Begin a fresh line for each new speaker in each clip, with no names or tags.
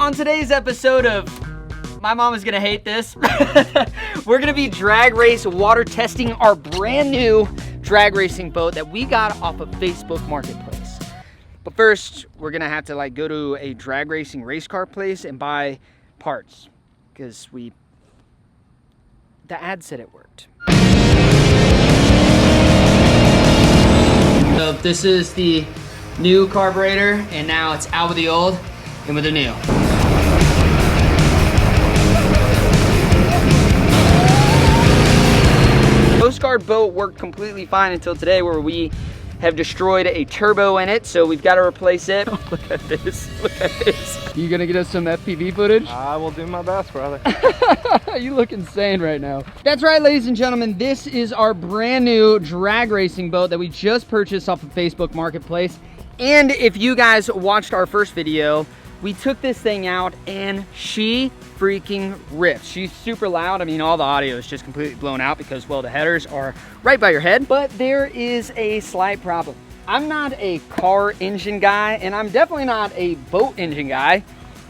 on today's episode of, my mom is gonna hate this, we're gonna be drag race water testing our brand new drag racing boat that we got off of Facebook Marketplace. But first, we're gonna have to go to a drag racing race car place and buy parts, because the ad said it worked. So this is the new carburetor, and now it's out with the old and with the new. Coast Guard boat worked completely fine until today, where we have destroyed a turbo in it, so we've got to replace it. Oh, look at this, look at this. You gonna get us some FPV footage?
I will do my best, brother.
You look insane right now. That's right, ladies and gentlemen, this is our brand new drag racing boat that we just purchased off of Facebook Marketplace. And if you guys watched our first video, we took this thing out and she freaking rips. She's super loud. I mean, all the audio is just completely blown out because, well, the headers are right by your head. But there is a slight problem. I'm not a car engine guy, and I'm definitely not a boat engine guy.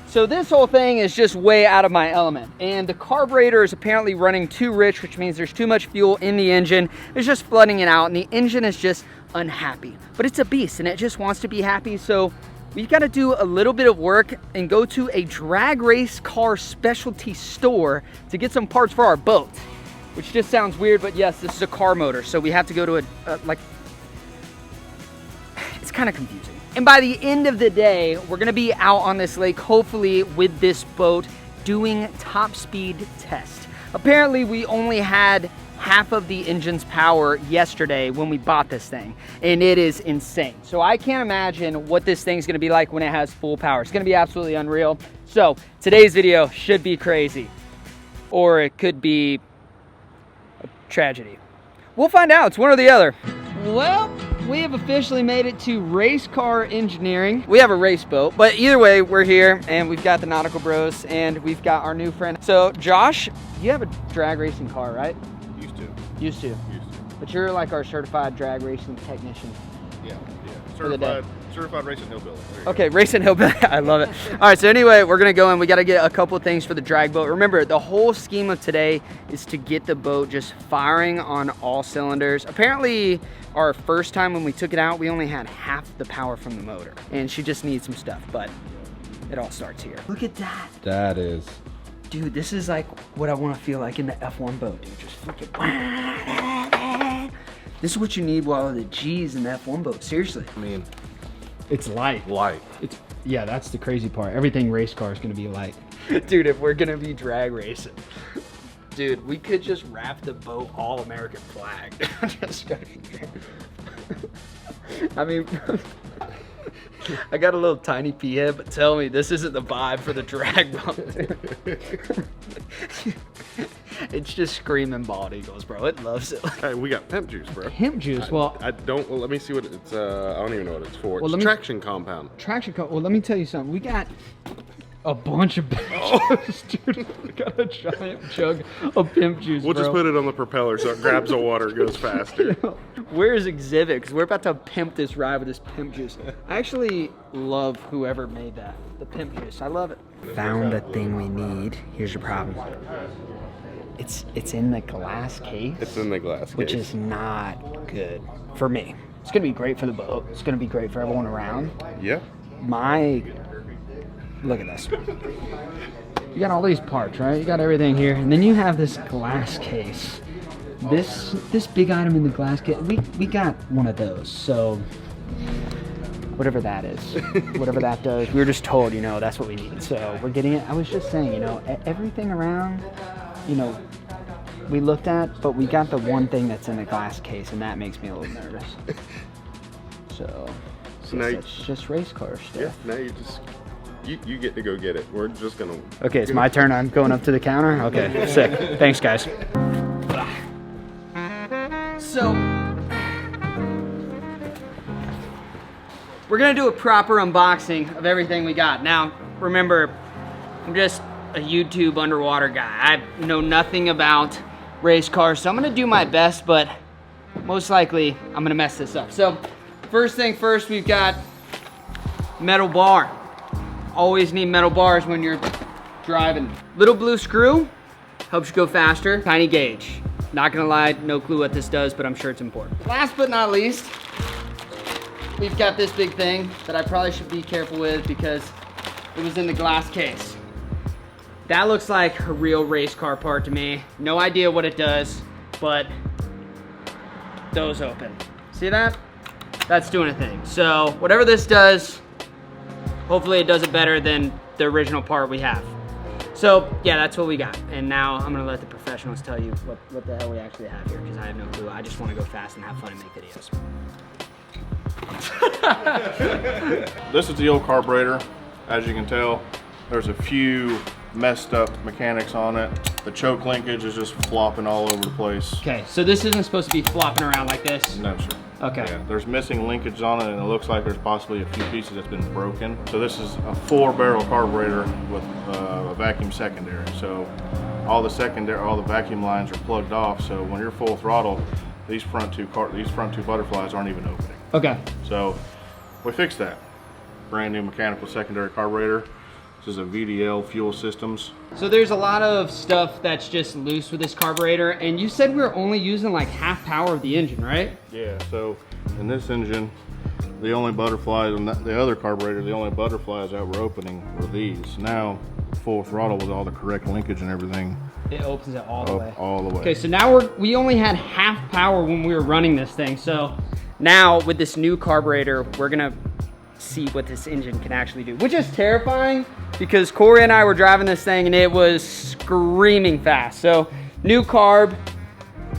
So this whole thing is just way out of my element. And the carburetor is apparently running too rich, which means there's too much fuel in the engine. It's just flooding it out, and the engine is just unhappy. But it's a beast, and it just wants to be happy. So we've got to do a little bit of work and go to a drag race car specialty store to get some parts for our boat, which just sounds weird, but yes, this is a car motor, so we have to go to it's kind of confusing. And by the end of the day, we're gonna be out on this lake, hopefully with this boat, doing top speed test. Apparently, we only had half of the engine's power yesterday when we bought this thing, and it is insane. So I can't imagine what this thing's gonna be like when it has full power. It's gonna be absolutely unreal. So today's video should be crazy, or it could be a tragedy. We'll find out, it's one or the other. Well, we have officially made it to race car engineering. We have a race boat, but either way, we're here and we've got the Nautical Bros and we've got our new friend. So Josh, you have a drag racing car, right? Used to. But you're like our certified drag racing technician.
Yeah. Certified racing hillbilly.
Okay, racing hillbilly. I love it. All right, so anyway, we're gonna go in. We gotta get a couple things for the drag boat. Remember, the whole scheme of today is to get the boat just firing on all cylinders. Apparently, our first time when we took it out, we only had half the power from the motor, and she just needs some stuff, but it all starts here. Look at that.
That is.
Dude, this is like what I want to feel like in the F1 boat, dude. Just freaking. This is what you need while the G's in the F1 boat. Seriously.
I mean,
it's light. Yeah, that's the crazy part. Everything race car is gonna be light. Dude, if we're gonna be drag racing, dude, we could just wrap the boat all American flag. I mean, I got a little tiny pea head, but tell me this isn't the vibe for the drag boat. It's just screaming bald eagles, bro. It loves it.
Hey, we got pimp juice, bro.
Pimp juice? Well,
let me see what it's, I don't even know what it's for. It's traction compound.
Well, let me tell you something. We got a bunch of pimp juice, dude. We got a giant jug of pimp juice,
We'll just put it on the propeller so it grabs the water and goes faster.
Where's Exhibit? Because we're about to pimp this ride with this pimp juice. I actually love whoever made that. The pimp juice. I love it. Found the thing we need. Here's your problem. It's in the glass case.
It's in the glass case.
Which is not good for me. It's gonna be great for the boat. It's gonna be great for everyone around.
Yeah.
Look at this. You got all these parts, right? You got everything here, and then you have this glass case. This big item in the glass case. We got one of those. So whatever that is, whatever that does, we were just told, that's what we need. So we're getting it. I was just saying, everything around, we looked at, but we got the one thing that's in the glass case, and that makes me a little nervous. So now it's just race car stuff.
Yeah, now you get to go get it. We're just gonna.
Okay, it's my turn. I'm going up to the counter. Okay, sick. Thanks, guys. So we're gonna do a proper unboxing of everything we got. Now, remember, I'm just a YouTube underwater guy. I know nothing about race cars, so I'm gonna do my best, but most likely I'm gonna mess this up. So first thing first, we've got metal bar. always need metal bars when you're driving. Little blue screw, helps you go faster. Tiny gauge. Not gonna lie, no clue what this does, but I'm sure it's important. Last but not least, we've got this big thing that I probably should be careful with because it was in the glass case. That looks like a real race car part to me. No idea what it does, but those open. See that? That's doing a thing. So whatever this does, hopefully it does it better than the original part we have. So yeah, that's what we got. And now I'm gonna let the professionals tell you what the hell we actually have here, because I have no clue. I just wanna go fast and have fun and make videos.
This is the old carburetor. As you can tell, there's a few messed up mechanics on it. The choke linkage is just flopping all over the place.
Okay, so this isn't supposed to be flopping around like this?
No, sir.
Okay.
Yeah, there's missing linkage on it, and it looks like there's possibly a few pieces that's been broken. So this is a 4-barrel carburetor with a vacuum secondary. So all the vacuum lines are plugged off. So when you're full throttle, these front two butterflies aren't even opening.
Okay.
So we fixed that. Brand new mechanical secondary carburetor. This is a VDL Fuel Systems.
So there's a lot of stuff that's just loose with this carburetor, and you said we were only using like half power of the engine, right?
Yeah, so in this engine, the only butterflies, on the other carburetor, the only butterflies that were opening were these. Now, full throttle with all the correct linkage and everything,
it opens it all the way.
All the way.
Okay, so now we only had half power when we were running this thing. So now with this new carburetor, we're gonna see what this engine can actually do, which is terrifying because Corey and I were driving this thing and it was screaming fast. So new carb,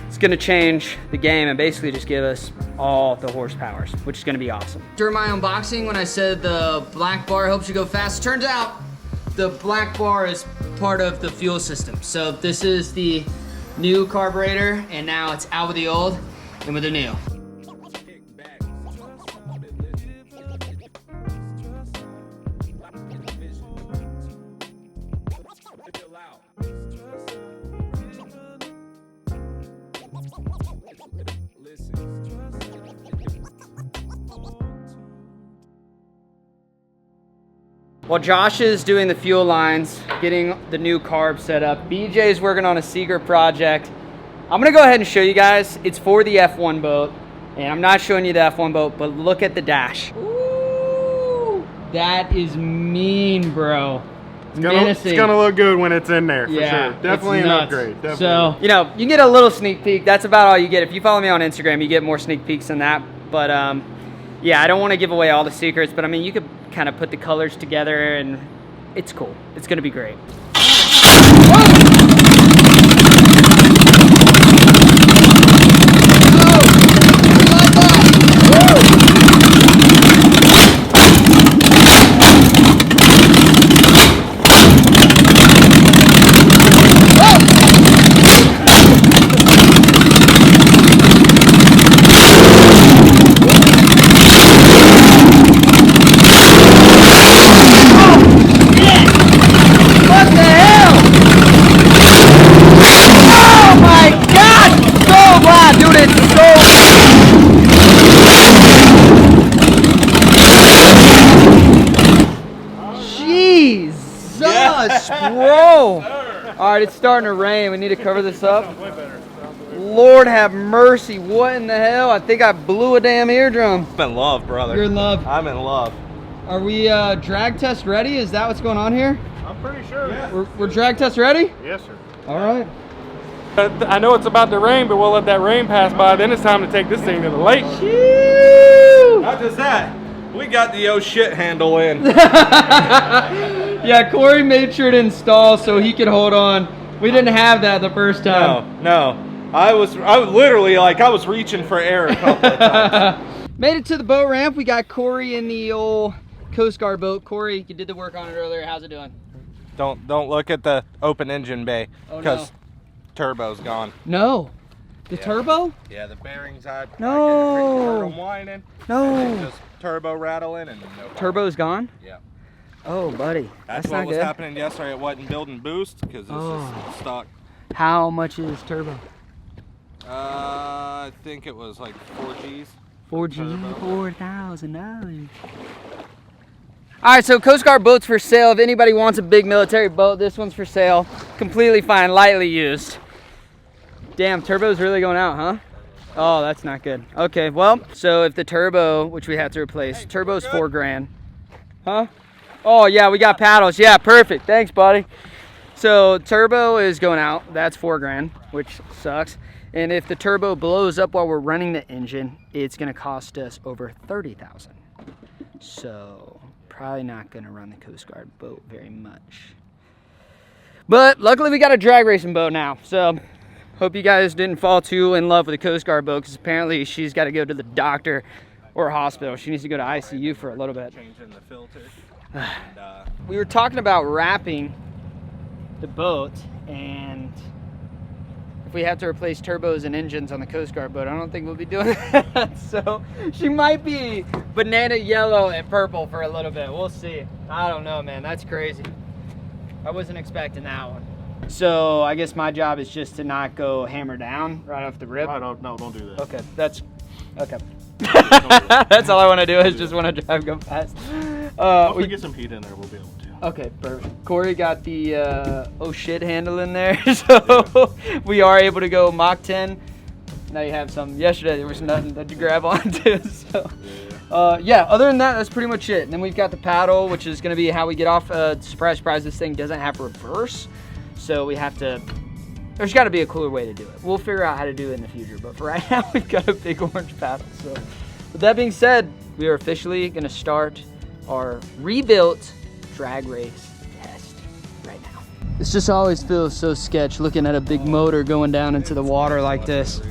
it's gonna change the game and basically just give us all the horsepowers, which is gonna be awesome. During my unboxing, when I said the black bar helps you go fast, turns out the black bar is part of the fuel system. So this is the new carburetor, and now it's out with the old and with the new. While Josh is doing the fuel lines, getting the new carb set up, BJ's working on a secret project. I'm gonna go ahead and show you guys. It's for the F1 boat, and I'm not showing you the F1 boat, but look at the dash. Ooh, that is mean, bro.
It's gonna look good when it's in there, for sure. Definitely an upgrade, definitely.
So, you know, you get a little sneak peek. That's about all you get. If you follow me on Instagram, you get more sneak peeks than that. But yeah, I don't want to give away all the secrets, but I mean, you could kind of put the colors together and it's cool. It's gonna be great. Bro! Alright, it's starting to rain. We need to cover this up. Lord have mercy. What in the hell? I think I blew a damn eardrum.
I'm in love, brother.
You're in love?
I'm in love.
Are we drag test ready? Is that what's going on here?
I'm pretty sure. Yeah.
We're drag test ready?
Yes, sir.
Alright.
I know it's about to rain, but we'll let that rain pass by. Then it's time to take this thing to the lake.
Not just that. We got the oh shit handle in.
Yeah, Corey made sure to install so he could hold on. We didn't have that the first time.
No. I was literally like, I was reaching for air a couple of times.
Made it to the boat ramp. We got Corey in the old Coast Guard boat. Corey, you did the work on it earlier. How's it doing?
Don't look at the open engine bay because turbo's gone.
No. The turbo?
Yeah, the bearings I
no.
heard them whining.
No.
Just turbo rattling and no
turbo's gone?
Yeah.
Oh, buddy.
That's what was happening yesterday. It wasn't building boost because this is stock.
How much is turbo?
I think it was like 4 G's.
4 G's, $4,000. All right, so Coast Guard boats for sale. If anybody wants a big military boat, this one's for sale. Completely fine, lightly used. Damn, turbo's really going out, huh? Oh, that's not good. Okay, well, so if the turbo, which we have to replace, turbo's $4 grand. Huh? Oh yeah, we got paddles. Yeah, perfect. Thanks, buddy. So turbo is going out. That's $4 grand, which sucks. And if the turbo blows up while we're running the engine, it's gonna cost us over $30,000. So probably not gonna run the Coast Guard boat very much. But luckily we got a drag racing boat now. So hope you guys didn't fall too in love with the Coast Guard boat, because apparently she's got to go to the doctor or hospital. She needs to go to ICU for a little bit.
Changing the filter.
We were talking about wrapping the boat, and if we have to replace turbos and engines on the Coast Guard boat, I don't think we'll be doing that. So she might be banana yellow and purple for a little bit. We'll see. I don't know, man. That's crazy. I wasn't expecting that one. So I guess my job is just to not go hammer down right off the rip.
No, don't do that.
Okay, that's okay. That's all I want to do, is just want to drive, go fast.
Once we get some heat in there, we'll be able to.
Okay, perfect. Corey got the oh shit handle in there, so we are able to go Mach 10. Now you have some. Yesterday there was nothing that you grab onto. So yeah, other than that, that's pretty much it. And then we've got the paddle, which is going to be how we get off. Surprise, surprise, this thing doesn't have reverse, so we have to. There's got to be a cooler way to do it. We'll figure out how to do it in the future, but for right now, we've got a big orange paddle. So, with that being said, we are officially going to start our rebuilt drag race test right now. This just always feels so sketch looking at a big motor going down into the water like this.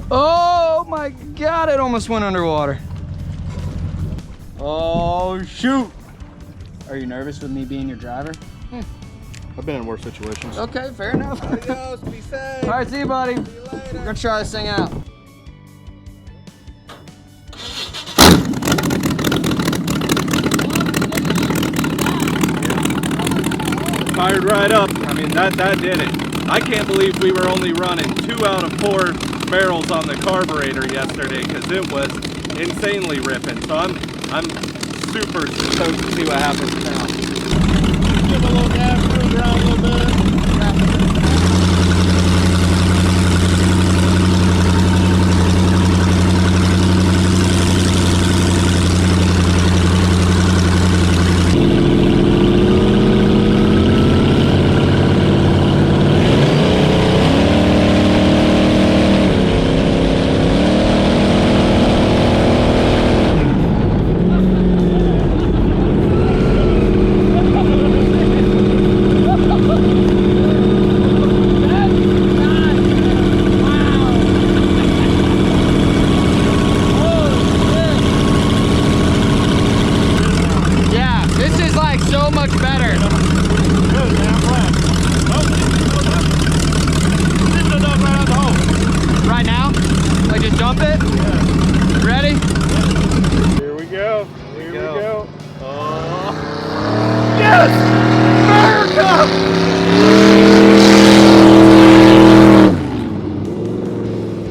Oh my God, it almost went underwater. Oh shoot. Are you nervous with me being your driver?
I've been in worse situations.
Okay, fair enough.
Adios, be safe.
All right, see you, buddy.
See you later.
We're gonna try this thing out.
Fired right up. I mean, that did it. I can't believe we were only running 2 out of 4 barrels on the carburetor yesterday, because it was insanely ripping. So I'm super stoked to see what happens now.
Give a little gas, move around a little bit.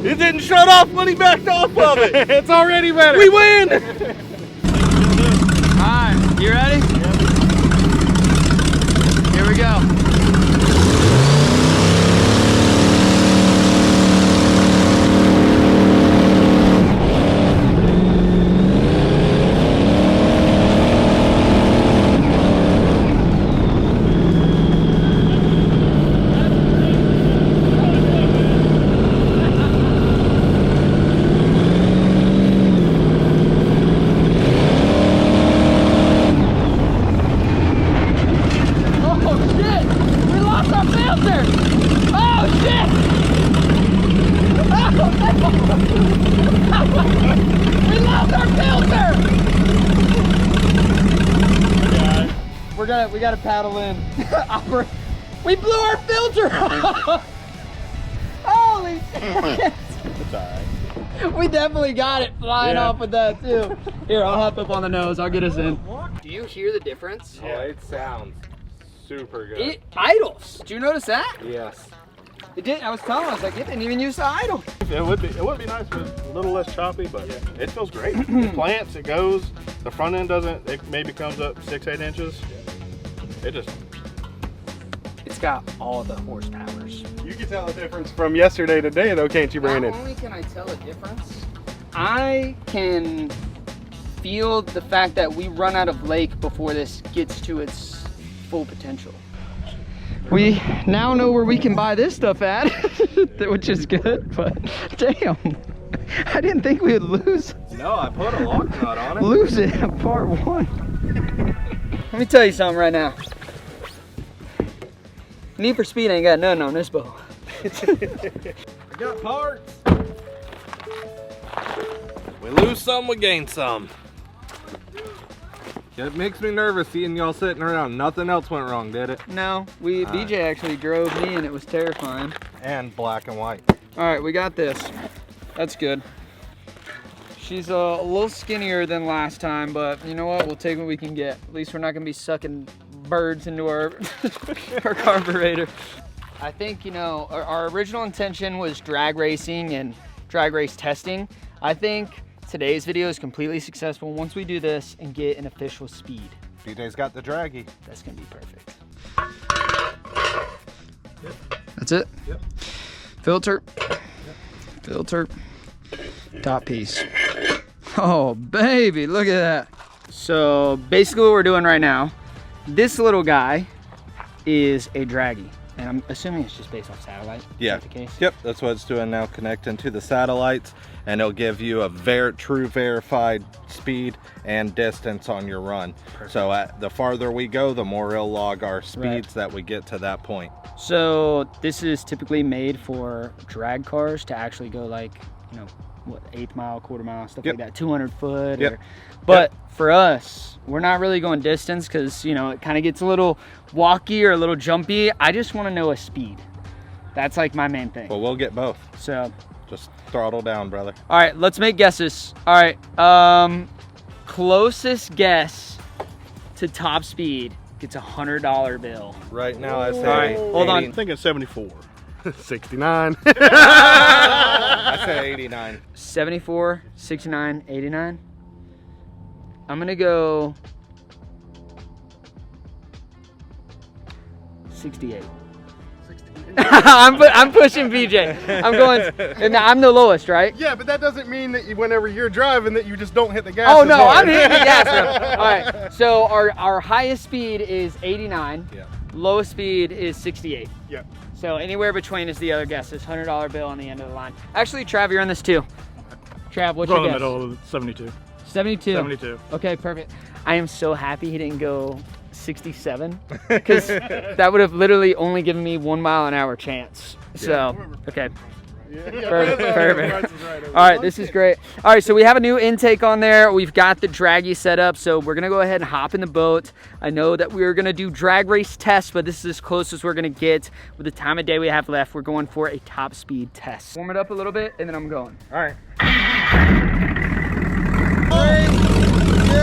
It didn't shut off when he backed off of it.
It's already better.
We win.
All right, you ready? Here we go. We gotta paddle in. We blew our filter off. Holy shit.
It's alright.
We definitely got it flying off with that too. Here, I'll hop up on the nose. I'll get us in. Do you hear the difference?
Oh, it sounds super good.
It idles. Do you notice that?
Yes.
It did. I was telling. I was like, it didn't even use the idle.
It would be nice if it was a little less choppy, but it feels great. It plants, it goes. The front end doesn't. It maybe comes up 6-8 inches.
It's got all the horsepowers.
You can tell the difference from yesterday to today, though, can't you, Brandon?
Not only can I tell a difference, I can feel the fact that we run out of lake before this gets to its full potential. We now know where we can buy this stuff at, which is good, but damn, I didn't think we would lose.
No, I put a lock nut on it.
Lose it in part one. Let me tell you something right now. Need for Speed ain't got nothing on this boat.
I got parts.
We lose some, we gain some. It makes me nervous seeing y'all sitting around. Nothing else went wrong, did it?
No, BJ actually drove me and it was terrifying.
And black and white.
All right, we got this. That's good. She's a little skinnier than last time, but you know what? We'll take what we can get. At least we're not gonna be sucking birds into our, our carburetor. I think, you know, our original intention was drag racing and drag race testing. I think today's video is completely successful once we do this and get an official speed.
BJ's got the draggy.
That's gonna be perfect. That's it?
Yep.
Filter. Yep. Filter. Top piece. Oh, baby, look at that. So basically what we're doing right now, this little guy is a draggy. And I'm assuming it's just based off satellite.
Yeah.
Is that the case?
Yep, that's what it's doing now, connecting to the satellites, and it'll give you a true verified speed and distance on your run. Perfect. So the farther we go, the more it'll log our speeds that we get to that point.
So this is typically made for drag cars to actually go like, you know, what, 1/8 mile, 1/4 mile, stuff like that, 200 foot.
Yep.
But for us, we're not really going distance because, you know, it kind of gets a little walky or a little jumpy. I just want to know a speed. That's like my main thing.
Well, we'll get both.
So
just throttle down, brother.
All right, let's make guesses. All right, closest guess to top speed gets a $100 bill.
Right now, I say.
All right, hold on.
I'm thinking 74.
69.
I say 89.
74, 69, 89. I'm gonna go 68. I'm pushing BJ. I'm going, and I'm the lowest, right?
Yeah, but that doesn't mean that whenever you're driving that you just don't hit the gas.
Oh no, I'm hitting the gas now. All right, so our highest speed is 89.
Yeah.
Lowest speed is 68.
Yeah.
So anywhere between is the other guesses. $100 bill on the end of the line. Actually, Trav, you're on this too. Trav, what's your guess?
Middle, 72.
72.
72.
Okay, perfect. I am so happy he didn't go 67 because that would have literally only given me 1 mile an hour chance. So, okay. Perfect. All right, this is great. All right, so we have a new intake on there. We've got the draggy set up, so we're gonna go ahead and hop in the boat. I know that we're gonna do drag race tests, but this is as close as we're gonna get with the time of day we have left. We're going for a top speed test. Warm it up a little bit, and then I'm going.
All right.
3, 2,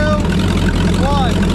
1.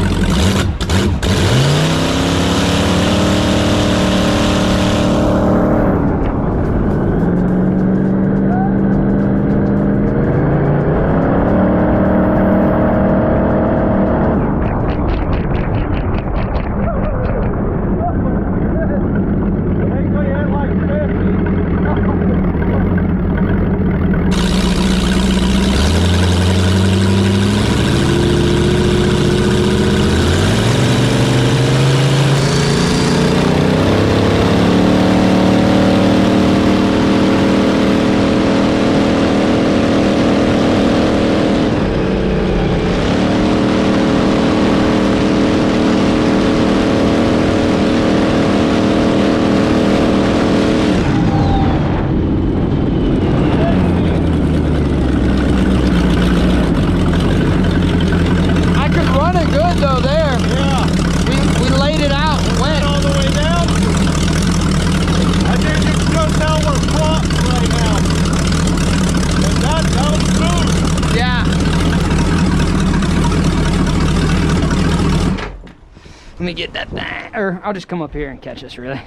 Let me get that thing, or I'll just come up here and catch this really.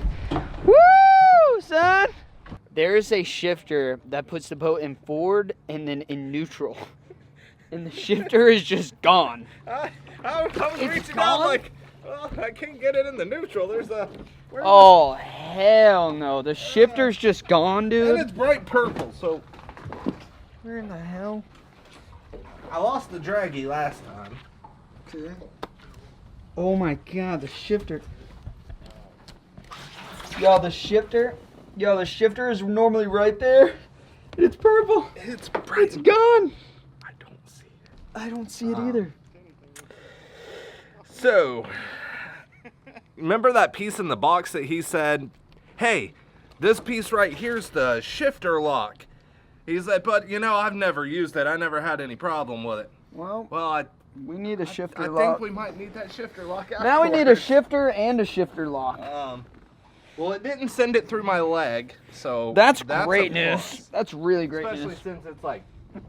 Woo! son. There's a shifter that puts the boat in forward and then in neutral. And the shifter is just gone.
I was
It's
reaching
gone?
out like, oh, I can't get it in the neutral. There's a...
Oh, hell no. The shifter's just gone,
And
dude.
it's bright purple, so...
Where in the hell?
I lost the draggy last time.
Okay. Oh my god, the shifter. Yo, the shifter is normally right there. It's purple.
It's bright.
It's gone.
I don't see it.
I don't see it either.
So, remember that piece in the box that he said, hey, this piece right here's the shifter lock. He said, but you know, I've never used it. I never had any problem with it.
Well,
Well,
we need a shifter
I
lock.
think we might need that shifter lock out.
Now we need a shifter and a shifter lock.
Well, it didn't send it through my leg, so
That's
a
great
plus.
news. That's really great
Especially
news.
since it's like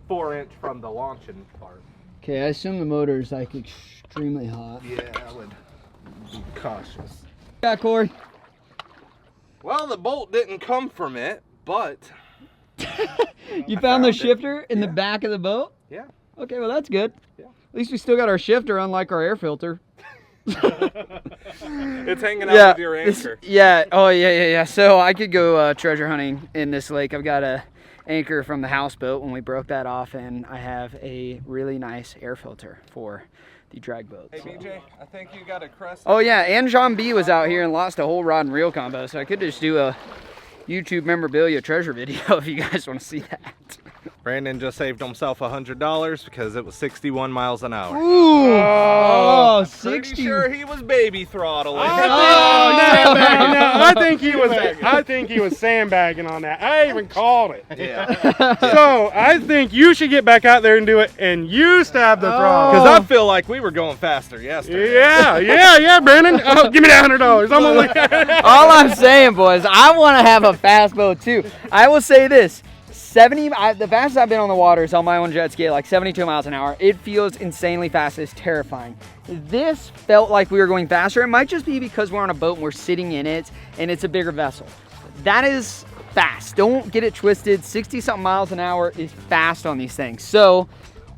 4-inch from the launching part.
Okay, I assume the motor is like extremely hot.
Yeah, I would be cautious.
Yeah, Corey.
Well, the bolt didn't come from it, but
You found the
found it.
shifter in the back of the boat?
yeah.
Okay, well that's good.
Yeah.
At least we still got our shifter, unlike our air filter.
It's hanging out with your anchor.
Yeah. Oh yeah. So I could go treasure hunting in this lake. I've got a anchor from the houseboat when we broke that off, and I have a really nice air filter for the drag boat.
Hey,
so.
BJ, I think you got a crest.
Oh yeah, and John B was out here and lost a whole rod and reel combo, so I could just do a YouTube memorabilia treasure video if you guys want to see that.
Brandon just saved himself $100 because it was 61 miles an hour.
Ooh! Oh,
Pretty
60.
sure he was baby throttling.
I think he was sandbagging on that. I even called it.
Yeah.
So I think you should get back out there and do it, and you stab the throttle.
Because I feel like we were going faster yesterday.
Yeah, Brandon. Oh, give me that $100. I'm only.
All I'm saying, boys, I want to have a fast boat too. I will say this. The fastest I've been on the water is on my own jet ski at like 72 miles an hour. It feels insanely fast. It's terrifying. This felt like we were going faster. It might just be because we're on a boat and we're sitting in it and it's a bigger vessel. That is fast. Don't get it twisted. 60-something miles an hour is fast on these things. So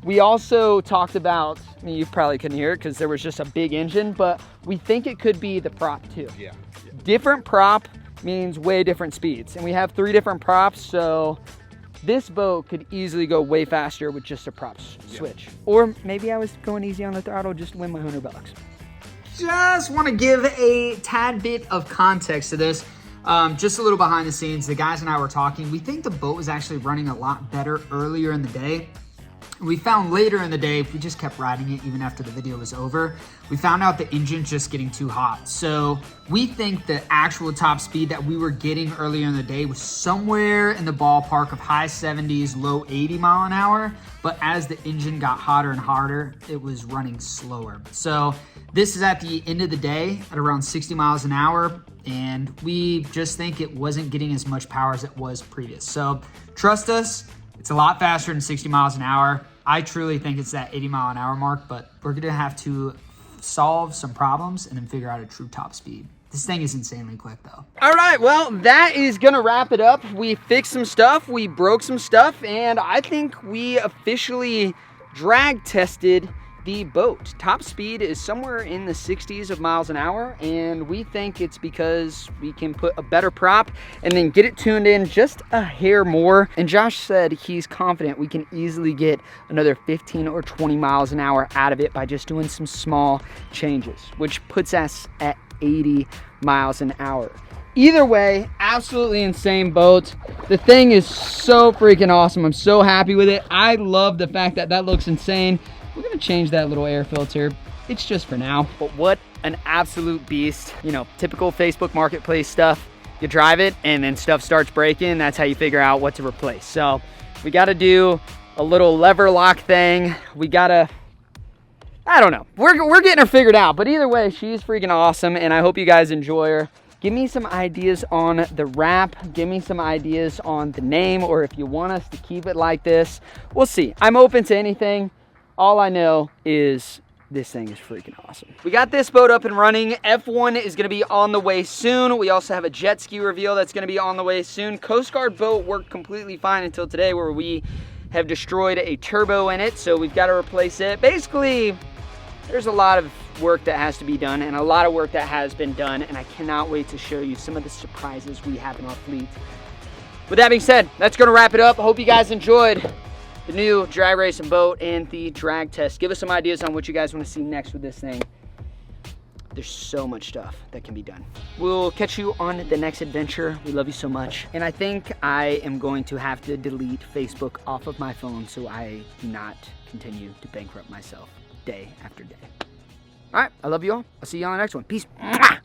we also talked about, I mean, you probably couldn't hear it because there was just a big engine, but we think it could be the prop too.
Yeah.
Different prop means way different speeds. And we have 3 different props, so this boat could easily go way faster with just a prop switch. Or maybe I was going easy on the throttle just to win my $100. Just want to give a tad bit of context to this. Just a little behind the scenes. The guys and I were talking. We think the boat was actually running a lot better earlier in the day. We found later in the day, we just kept riding it even after the video was over, we found out the engine's just getting too hot. So we think the actual top speed that we were getting earlier in the day was somewhere in the ballpark of high 70s, low 80 mile an hour. But as the engine got hotter and hotter, it was running slower. So this is at the end of the day at around 60 miles an hour. And we just think it wasn't getting as much power as it was previous. So trust us, it's a lot faster than 60 miles an hour. I truly think it's that 80 mile an hour mark, but we're gonna have to solve some problems and then figure out a true top speed. This thing is insanely quick though. All right, well, that is gonna wrap it up. We fixed some stuff, we broke some stuff, and I think we officially drag tested the boat. Top speed is somewhere in the 60s of miles an hour, and we think it's because we can put a better prop and then get it tuned in just a hair more. And Josh said he's confident we can easily get another 15 or 20 miles an hour out of it by just doing some small changes, which puts us at 80 miles an hour. Either way, absolutely insane boat. The thing is so freaking awesome. I'm so happy with it. I love the fact that that looks insane. We're gonna change that little air filter. It's just for now. But what an absolute beast. You know, typical Facebook Marketplace stuff. You drive it and then stuff starts breaking. That's how you figure out what to replace. So we gotta do a little lever lock thing. We gotta, I don't know. We're getting her figured out. But either way, she's freaking awesome and I hope you guys enjoy her. Give me some ideas on the wrap. Give me some ideas on the name, or if you want us to keep it like this. We'll see. I'm open to anything. All I know is This thing is freaking awesome. We got this boat up and running. F1 is gonna be on the way soon. We also have a jet ski reveal that's gonna be on the way soon. Coast Guard boat worked completely fine until today, where we have destroyed a turbo in it, so we've got to replace it. Basically, there's a lot of work that has to be done and a lot of work that has been done, and I cannot wait to show you some of the surprises we have in our fleet. With that being said, that's gonna wrap it up. I hope you guys enjoyed the new drag racing boat and the drag test. Give us some ideas on what you guys want to see next with this thing. There's so much stuff that can be done. We'll catch you on the next adventure. We love you so much. And I think I am going to have to delete Facebook off of my phone so I do not continue to bankrupt myself day after day. All right, I love you all. I'll see you on the next one. Peace. Mwah!